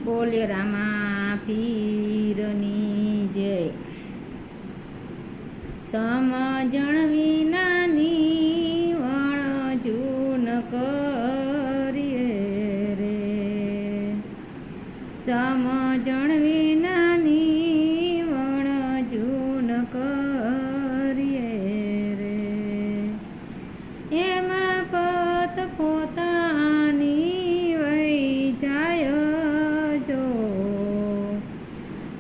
બોલે રામા પીરની જય. સમજણ વિનાની વણજૂન કરીએ રે. સમજણ વિનાની વણજૂન કરીએ રે. એમાં પત પોતાની વહી જાય જો.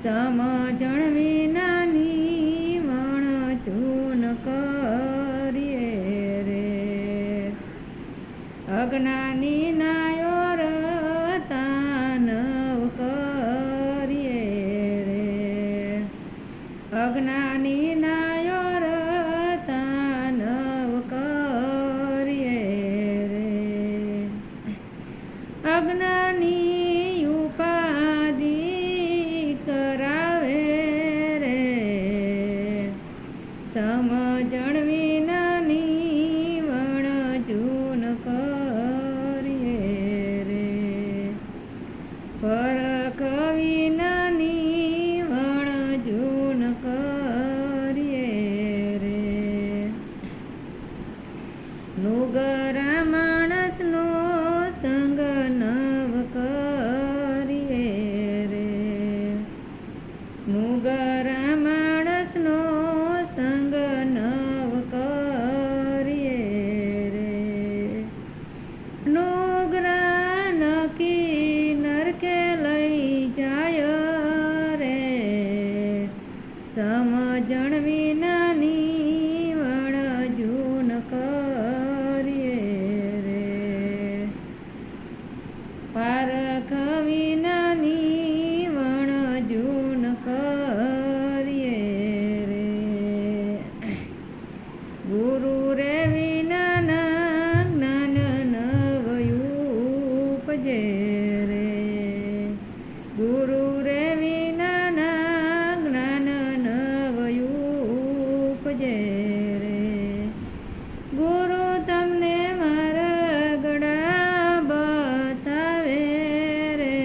સમજણ વિનાની વણજૂન કરીએ રે. અજ્ઞાની નાયો રતાનવ કરીએ રે. અજ્ઞાની નાયો રતાનવ કરીએ રે. અજ્ઞાની ઉપાધિ કરાવે રે. સમજણ વિનાની વણજૂન કરીએ રે. પરખ વિનાની વણજૂન કરીએ રે. નુગરા માણસનો સંગ નવ કરીએ રે. નુગરા માણસનો સંગ નવ કરીએ રે. નુગરા નકી નરકે લઈ જાય રે. સમજણ વિનાની વણજૂન કરીએ રે. પારખ વિનાની વણજૂન કરીએ રે. ગુરુ રે વિનાના જ્ઞાન નવયું ઉપજે રે. ગુરુ રે વિનાના જ્ઞાન નવયું ઉપજે રે. ગુરુ તમને માર્ગડા બતાવે રે.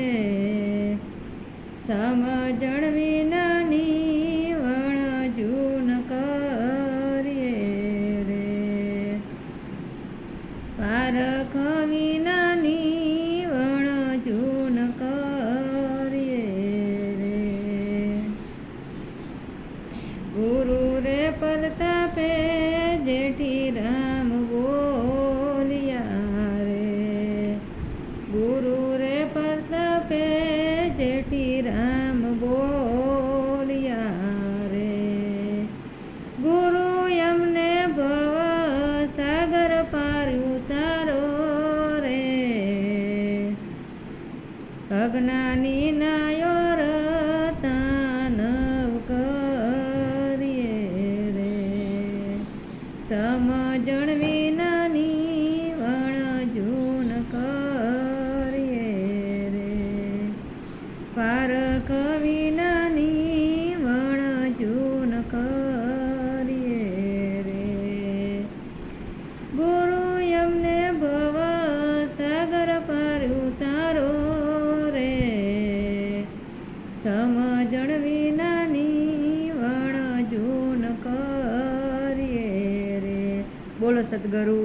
સમજણ વિનાની વણજૂન કરીએ રે. પારખ વિનાની વણજૂન કરીએ રે. ગુરુ રે પ્રતાપે જેઠી રામ બોલિયા રે. ગુરુ રે પ્રતાપે જેઠી રામ બોલિયા રે. ગુરુ એમને ભવ સાગર પાર ઉતારો રે. અજ્ઞાની નાયો રતાનવ કરીએ રે. સમજણ વિનાની વણજૂન કરીએ રે. પારખ વિનાની વણજૂન કરીએ રે. ગુરુ એમને ભવ સાગર પાર ઉતારો રે. સમજણ વિનાની વણજૂન કરીએ રે. બોલો સદગુરુ